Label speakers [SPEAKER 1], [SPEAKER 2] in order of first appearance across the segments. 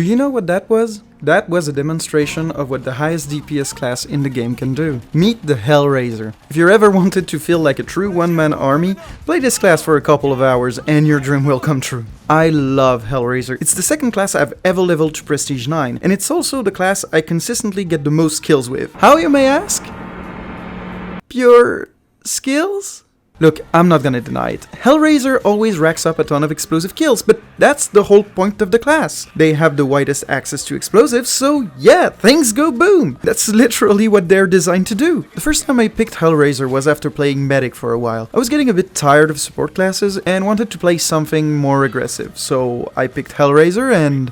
[SPEAKER 1] you know what that was? That was a demonstration of what the highest DPS class in the game can do. Meet the Hellraiser. If you ever wanted to feel like a true one-man army, play this class for a couple of hours and your dream will come true. I love Hellraiser. It's the second class I've ever leveled to Prestige 9, and it's also the class I consistently get the most kills with. How, you may ask? Pure skills? Look, I'm not gonna deny it. Hellraiser always racks up a ton of explosive kills, but that's the whole point of the class. They have the widest access to explosives, so yeah, things go boom! That's literally what they're designed to do. The first time I picked Hellraiser was after playing Medic for a while. I was getting a bit tired of support classes and wanted to play something more aggressive, so I picked Hellraiser and...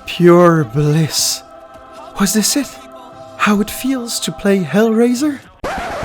[SPEAKER 1] pure bliss. Was this it? How it feels to play Hellraiser?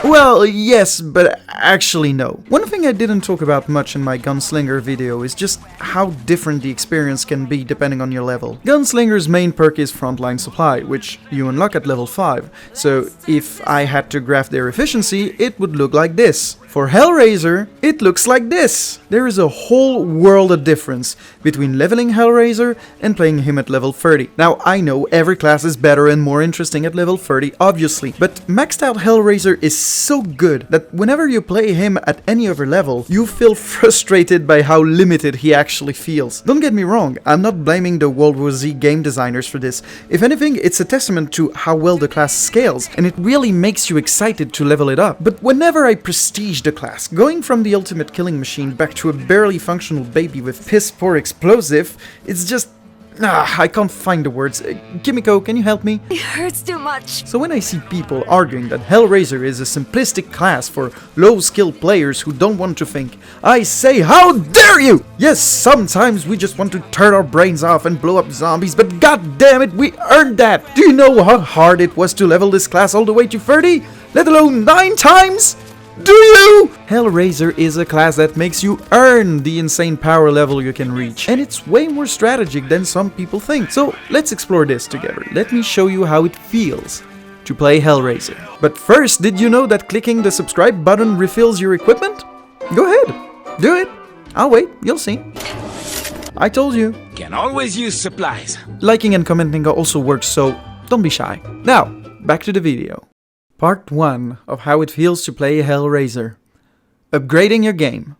[SPEAKER 1] Well, yes, but actually no. One thing I didn't talk about much in my Gunslinger video is just how different the experience can be depending on your level. Gunslinger's main perk is Frontline Supply, which you unlock at level 5, so if I had to graph their efficiency, it would look like this. For Hellraiser, it looks like this. There is a whole world of difference between leveling Hellraiser and playing him at level 30. Now, I know every class is better and more interesting at level 30, obviously, but maxed out Hellraiser is so good that whenever you play him at any other level, you feel frustrated by how limited he actually feels. Don't get me wrong, I'm not blaming the WWZ game designers for this. If anything, it's a testament to how well the class scales, and it really makes you excited to level it up. But whenever I prestige the class, going from the ultimate killing machine back to a barely functional baby with piss poor explosive, it's just... I can't find the words. Kimiko, can you help me?
[SPEAKER 2] It hurts too much.
[SPEAKER 1] So when I see people arguing that Hellraiser is a simplistic class for low-skilled players who don't want to think, I say, how dare you! Yes, sometimes we just want to turn our brains off and blow up zombies, but god damn it, we earned that! Do you know how hard it was to level this class all the way to 30? Let alone 9 times? Do you? Hellraiser is a class that makes you earn the insane power level you can reach, and it's way more strategic than some people think. So let's explore this together. Let me show you how it feels to play Hellraiser. But first, did you know that clicking the subscribe button refills your equipment? Go ahead, do it. I'll wait, you'll see. I told you.
[SPEAKER 3] Can always use supplies.
[SPEAKER 1] Liking and commenting also works, so don't be shy. Now, back to the video. Part 1 of how it feels to play Hellraiser. Upgrading your game.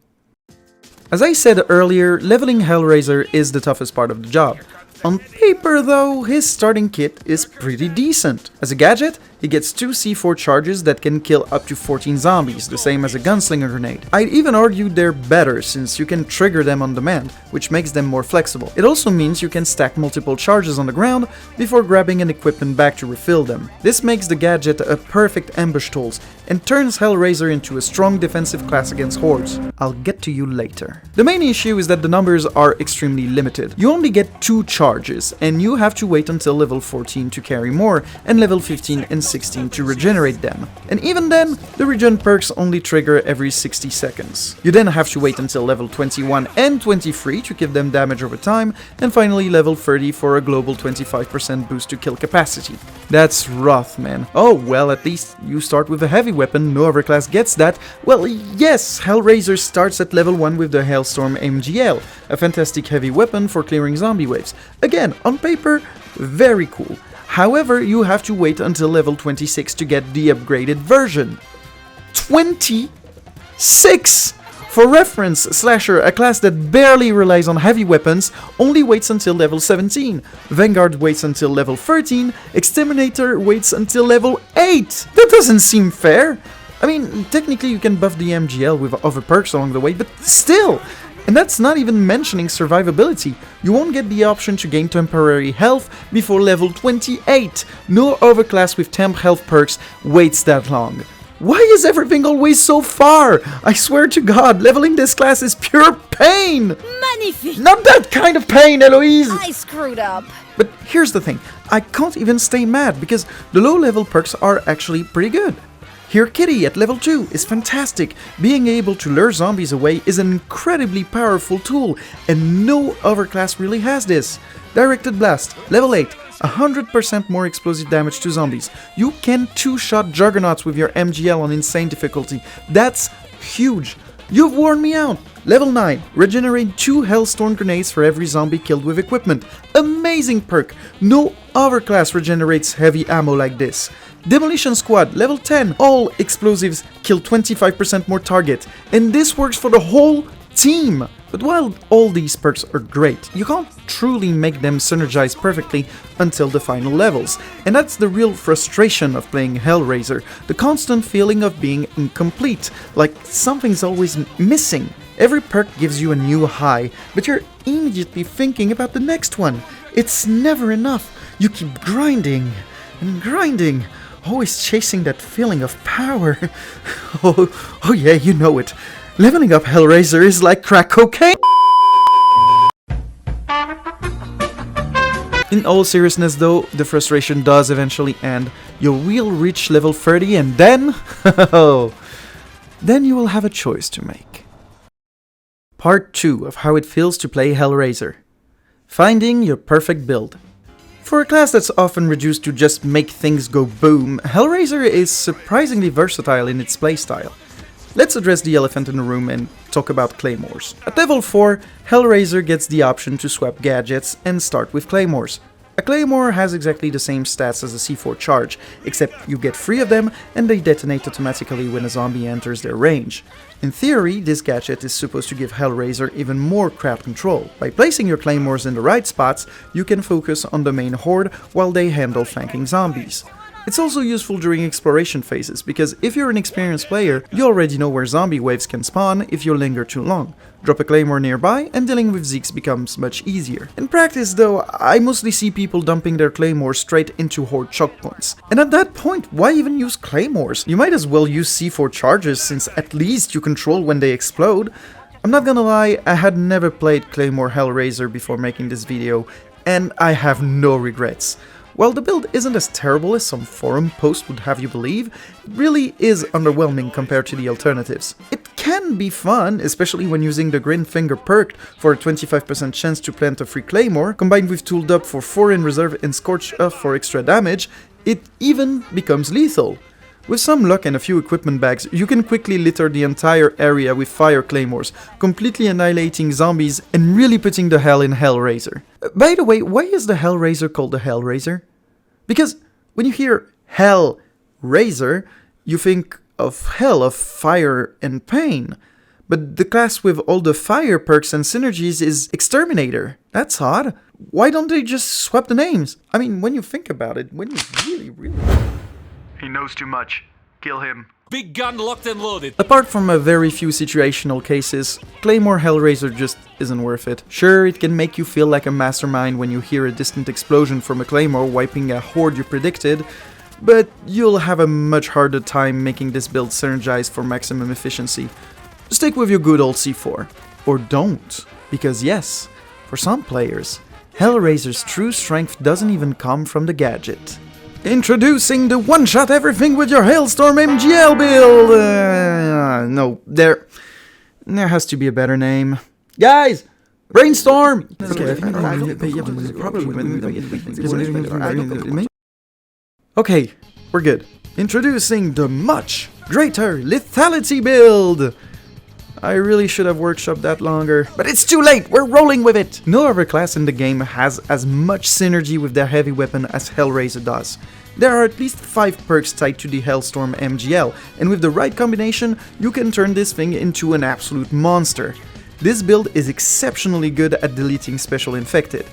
[SPEAKER 1] As I said earlier, leveling Hellraiser is the toughest part of the job. On paper though, his starting kit is pretty decent. As a gadget, he gets 2 C4 charges that can kill up to 14 zombies, the same as a gunslinger grenade. I'd even argue they're better since you can trigger them on demand, which makes them more flexible. It also means you can stack multiple charges on the ground before grabbing an equipment bag to refill them. This makes the gadget a perfect ambush tool and turns Hellraiser into a strong defensive class against hordes. I'll get to you later. The main issue is that the numbers are extremely limited. You only get 2 charges, and you have to wait until level 14 to carry more, and level 15 and 16 to regenerate them. And even then, the regen perks only trigger every 60 seconds. You then have to wait until level 21 and 23 to give them damage over time, and finally level 30 for a global 25% boost to kill capacity. That's rough, man. Oh, well, at least you start with a heavy weapon, no other class gets that. Well, yes, Hellraiser starts at level 1 with the Hailstorm MGL, a fantastic heavy weapon for clearing zombie waves. Again, on paper, very cool. However, you have to wait until level 26 to get the upgraded version. 26! For reference, Slasher, a class that barely relies on heavy weapons, only waits until level 17. Vanguard waits until level 13, Exterminator waits until level 8! That doesn't seem fair! I mean, technically you can buff the MGL with other perks along the way, but still! And that's not even mentioning survivability. You won't get the option to gain temporary health before level 28. No other class with temp health perks waits that long. Why is everything always so far? I swear to God, leveling this class is pure pain!
[SPEAKER 2] Magnifique!
[SPEAKER 1] Not that kind of pain, Eloise!
[SPEAKER 2] I screwed up.
[SPEAKER 1] But here's the thing, I can't even stay mad because the low level perks are actually pretty good. Here Kitty at level 2 is fantastic. Being able to lure zombies away is an incredibly powerful tool, and no other class really has this. Directed Blast, level 8, 100% more explosive damage to zombies. You can 2-shot juggernauts with your MGL on insane difficulty. That's huge. You've worn me out! Level 9. Regenerate 2 Hellstorm grenades for every zombie killed with equipment. Amazing perk! No other class regenerates heavy ammo like this. Demolition Squad, level 10. All explosives kill 25% more target. And this works for the whole team! But while all these perks are great, you can't truly make them synergize perfectly until the final levels. And that's the real frustration of playing Hellraiser, the constant feeling of being incomplete, like something's always missing. Every perk gives you a new high, but you're immediately thinking about the next one. It's never enough. You keep grinding and grinding, always chasing that feeling of power. Oh yeah, you know it. Leveling up Hellraiser is like crack cocaine! In all seriousness though, the frustration does eventually end. You will reach level 30 and then... then you will have a choice to make. Part 2 of how it feels to play Hellraiser. Finding your perfect build. For a class that's often reduced to just make things go boom, Hellraiser is surprisingly versatile in its playstyle. Let's address the elephant in the room and talk about Claymores. At level 4, Hellraiser gets the option to swap gadgets and start with Claymores. A Claymore has exactly the same stats as a C4 charge, except you get 3 of them and they detonate automatically when a zombie enters their range. In theory, this gadget is supposed to give Hellraiser even more crowd control. By placing your Claymores in the right spots, you can focus on the main horde while they handle flanking zombies. It's also useful during exploration phases, because if you're an experienced player, you already know where zombie waves can spawn if you linger too long. Drop a Claymore nearby and dealing with Zeeks becomes much easier. In practice though, I mostly see people dumping their Claymores straight into horde choke points. And at that point, why even use Claymores? You might as well use C4 charges, since at least you control when they explode. I'm not gonna lie, I had never played Claymore Hellraiser before making this video, and I have no regrets. While the build isn't as terrible as some forum post would have you believe, it really is underwhelming compared to the alternatives. It can be fun, especially when using the Green Finger perk for a 25% chance to plant a free Claymore, combined with Tooled Up for 4 in reserve and Scorched Earth for extra damage. It even becomes lethal. With some luck and a few equipment bags, you can quickly litter the entire area with fire claymores, completely annihilating zombies and really putting the hell in Hellraiser. By the way, why is the Hellraiser called the Hellraiser? Because when you hear Hellraiser, you think of hell, of fire and pain. But the class with all the fire perks and synergies is Exterminator. That's odd. Why don't they just swap the names? I mean, when you think about it, when you really...
[SPEAKER 4] He knows too much. Kill him.
[SPEAKER 3] Big gun locked and loaded.
[SPEAKER 1] Apart from a very few situational cases, Claymore Hellraiser just isn't worth it. Sure, it can make you feel like a mastermind when you hear a distant explosion from a Claymore wiping a horde you predicted, but you'll have a much harder time making this build synergize for maximum efficiency. Stick with your good old C4. Or don't, because yes, for some players, Hellraiser's true strength doesn't even come from the gadget. Introducing the one-shot everything with your Hailstorm MGL build! No, there has to be a better name. Guys! Brainstorm! Okay, we're good. Introducing the much greater lethality build! I really should have workshopped that longer, but it's too late, we're rolling with it! No other class in the game has as much synergy with their heavy weapon as Hellraiser does. There are at least 5 perks tied to the Hellstorm MGL, and with the right combination, you can turn this thing into an absolute monster. This build is exceptionally good at deleting special infected.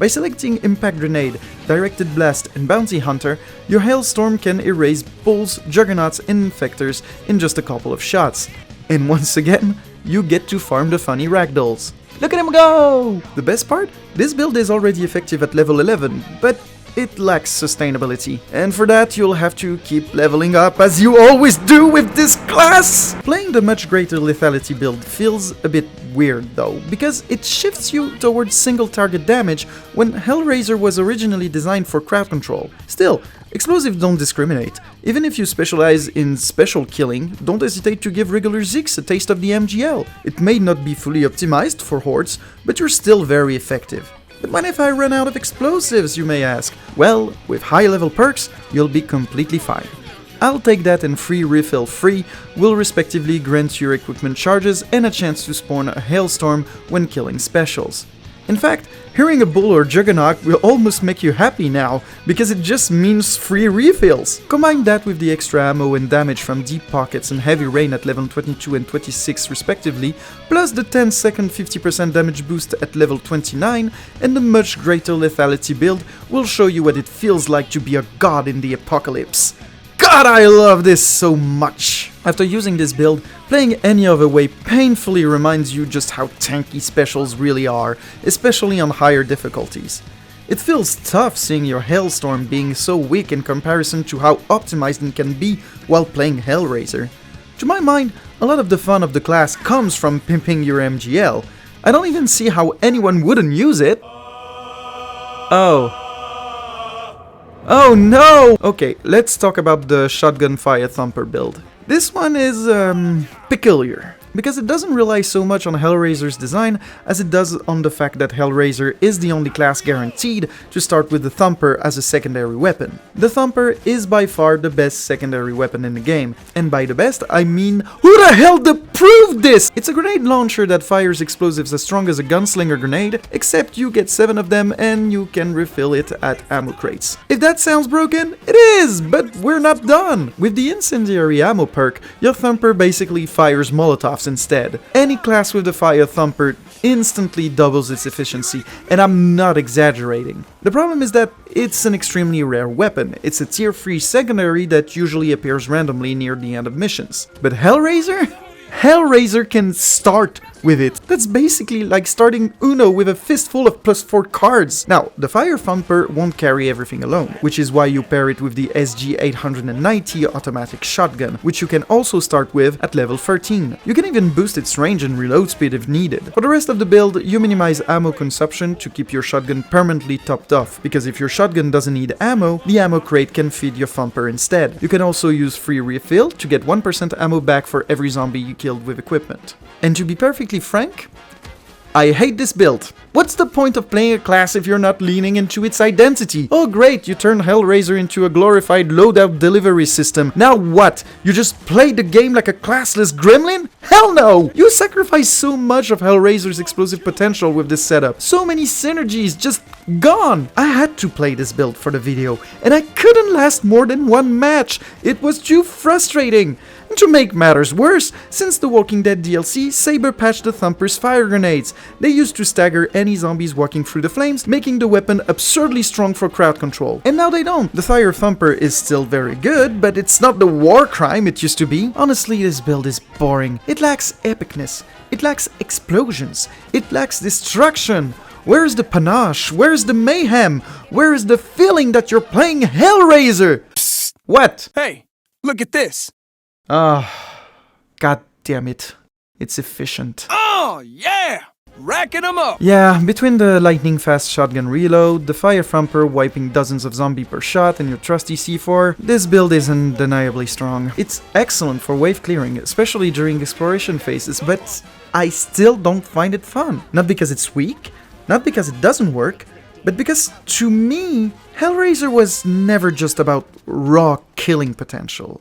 [SPEAKER 1] By selecting Impact Grenade, Directed Blast and Bounty Hunter, your Hailstorm can erase bulls, juggernauts and infectors in just a couple of shots. And once again, you get to farm the funny ragdolls. Look at him go! The best part? This build is already effective at level 11, but it lacks sustainability. And for that, you'll have to keep leveling up as you always do with this class! Playing the much greater lethality build feels a bit weird though, because it shifts you towards single target damage when Hellraiser was originally designed for crowd control. Still, explosives don't discriminate. Even if you specialize in special killing, don't hesitate to give regular Zeeks a taste of the MGL. It may not be fully optimized for hordes, but you're still very effective. But what if I run out of explosives, you may ask? Well, with high level perks, you'll be completely fine. I'll take that, and free refill free will respectively grant your equipment charges and a chance to spawn a hailstorm when killing specials. In fact, hearing a bull or juggernaut will almost make you happy now, because it just means free refills. Combine that with the extra ammo and damage from deep pockets and heavy rain at level 22 and 26 respectively, plus the 10-second 50% damage boost at level 29, and the much greater lethality build will show you what it feels like to be a god in the apocalypse. God, I love this so much! After using this build, playing any other way painfully reminds you just how tanky specials really are, especially on higher difficulties. It feels tough seeing your Hailstorm being so weak in comparison to how optimized it can be while playing Hellraiser. To my mind, a lot of the fun of the class comes from pimping your MGL. I don't even see how anyone wouldn't use it. Oh no! Okay, let's talk about the shotgun fire thumper build. This one is, peculiar, because it doesn't rely so much on Hellraiser's design as it does on the fact that Hellraiser is the only class guaranteed to start with the thumper as a secondary weapon. The thumper is by far the best secondary weapon in the game, and by the best I mean, who the hell proved this? It's a grenade launcher that fires explosives as strong as a gunslinger grenade, except you get 7 of them and you can refill it at ammo crates. If that sounds broken, it is, but we're not done! With the incendiary ammo perk, your thumper basically fires Molotovs instead. Any class with the fire thumper instantly doubles its efficiency, and I'm not exaggerating. The problem is that it's an extremely rare weapon. It's a tier 3 secondary that usually appears randomly near the end of missions. But Hellraiser? Hellraiser can start with it. That's basically like starting Uno with a fistful of +4 cards. Now, the fire thumper won't carry everything alone, which is why you pair it with the SG-890 automatic shotgun, which you can also start with at level 13. You can even boost its range and reload speed if needed. For the rest of the build, you minimize ammo consumption to keep your shotgun permanently topped off, because if your shotgun doesn't need ammo, the ammo crate can feed your thumper instead. You can also use free refill to get 1% ammo back for every zombie you killed with equipment. And to be perfectly frank, I hate this build. What's the point of playing a class if you're not leaning into its identity? Oh great, you turn Hellraiser into a glorified loadout delivery system. Now what? You just play the game like a classless gremlin? Hell no! You sacrifice so much of Hellraiser's explosive potential with this setup. So many synergies just gone! I had to play this build for the video, and I couldn't last more than 1 match. It was too frustrating. And to make matters worse, since the Walking Dead DLC, Saber patched the Thumper's fire grenades. They used to stagger any zombies walking through the flames, making the weapon absurdly strong for crowd control. And now they don't. The Fire Thumper is still very good, but it's not the war crime it used to be. Honestly, this build is boring. It lacks epicness. It lacks explosions. It lacks destruction. Where's the panache? Where's the mayhem? Where is the feeling that you're playing Hellraiser? Psst. What?
[SPEAKER 3] Hey, look at this.
[SPEAKER 1] God damn it. It's efficient.
[SPEAKER 3] Oh, yeah! Racking them up!
[SPEAKER 1] Yeah, between the lightning-fast shotgun reload, the fire thumper wiping dozens of zombies per shot, and your trusty C4, this build is undeniably strong. It's excellent for wave clearing, especially during exploration phases, but I still don't find it fun. Not because it's weak, not because it doesn't work, but because, to me, Hellraiser was never just about raw killing potential.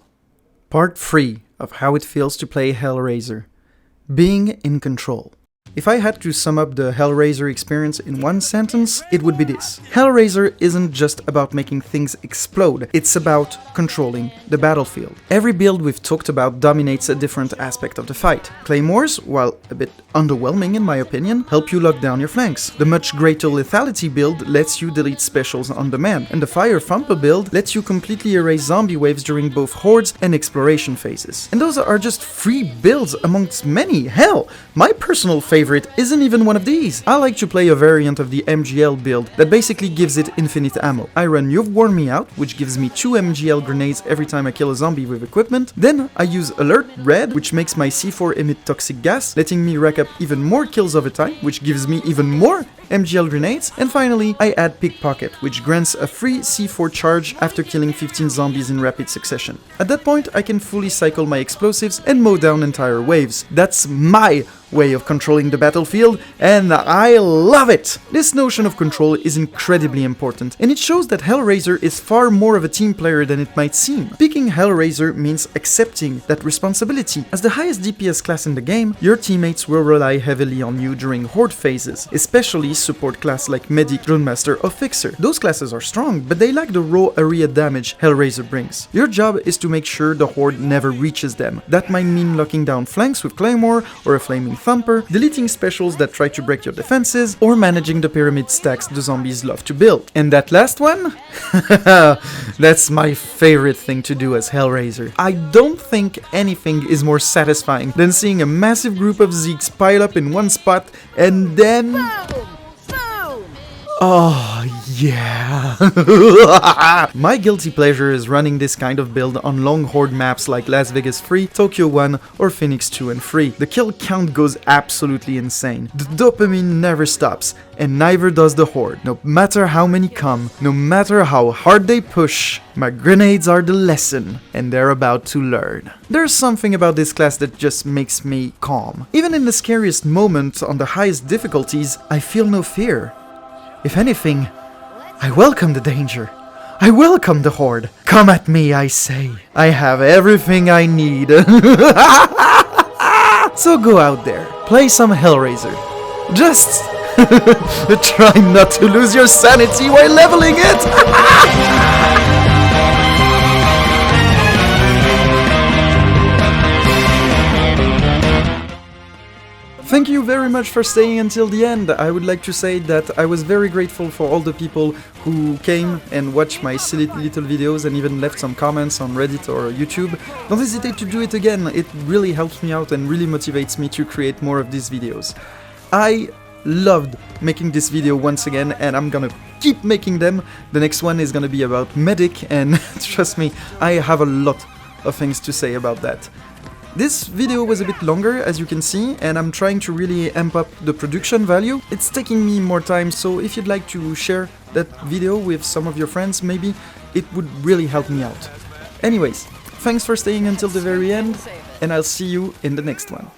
[SPEAKER 1] Part 3 of how it feels to play Hellraiser. Being in control. If I had to sum up the Hellraiser experience in one sentence, it would be this. Hellraiser isn't just about making things explode, it's about controlling the battlefield. Every build we've talked about dominates a different aspect of the fight. Claymores, while a bit underwhelming in my opinion, help you lock down your flanks. The much greater lethality build lets you delete specials on demand, and the Fire Thumper build lets you completely erase zombie waves during both hordes and exploration phases. And those are just 3 builds amongst many. Hell, my personal favorite isn't even one of these. I like to play a variant of the MGL build that basically gives it infinite ammo. I run You've Worn Me Out, which gives me 2 MGL grenades every time I kill a zombie with equipment. Then I use Alert Red, which makes my C4 emit toxic gas, letting me rack up even more kills over time, which gives me even more MGL grenades, and finally I add Pickpocket, which grants a free C4 charge after killing 15 zombies in rapid succession. At that point I can fully cycle my explosives and mow down entire waves. That's my way of controlling the battlefield, and I love it! This notion of control is incredibly important, and it shows that Hellraiser is far more of a team player than it might seem. Picking Hellraiser means accepting that responsibility. As the highest DPS class in the game, your teammates will rely heavily on you during horde phases, especially support class like Medic, Drillmaster or Fixer. Those classes are strong, but they lack the raw area damage Hellraiser brings. Your job is to make sure the horde never reaches them. That might mean locking down flanks with Claymore or a flaming thumper, deleting specials that try to break your defenses, or managing the pyramid stacks the zombies love to build. And that last one? That's my favorite thing to do as Hellraiser. I don't think anything is more satisfying than seeing a massive group of Zeeks pile up in one spot and then... Oh, yeah. My guilty pleasure is running this kind of build on long horde maps like Las Vegas 3, Tokyo 1 or Phoenix 2 and 3. The kill count goes absolutely insane. The dopamine never stops, and neither does the horde. No matter how many come, no matter how hard they push, my grenades are the lesson, and they're about to learn. There's something about this class that just makes me calm. Even in the scariest moment on the highest difficulties, I feel no fear. If anything, I welcome the danger. I welcome the horde. Come at me, I say. I have everything I need. So go out there, play some Hellraiser. Just try not to lose your sanity while leveling it. Thank you very much for staying until the end. I would like to say that I was very grateful for all the people who came and watched my silly little videos and even left some comments on Reddit or YouTube. Don't hesitate to do it again, it really helps me out and really motivates me to create more of these videos. I loved making this video once again, and I'm gonna keep making them. The next one is gonna be about Medic, and trust me, I have a lot of things to say about that. This video was a bit longer, as you can see, and I'm trying to really amp up the production value. It's taking me more time, so if you'd like to share that video with some of your friends, maybe, it would really help me out. Anyways, thanks for staying until the very end, and I'll see you in the next one.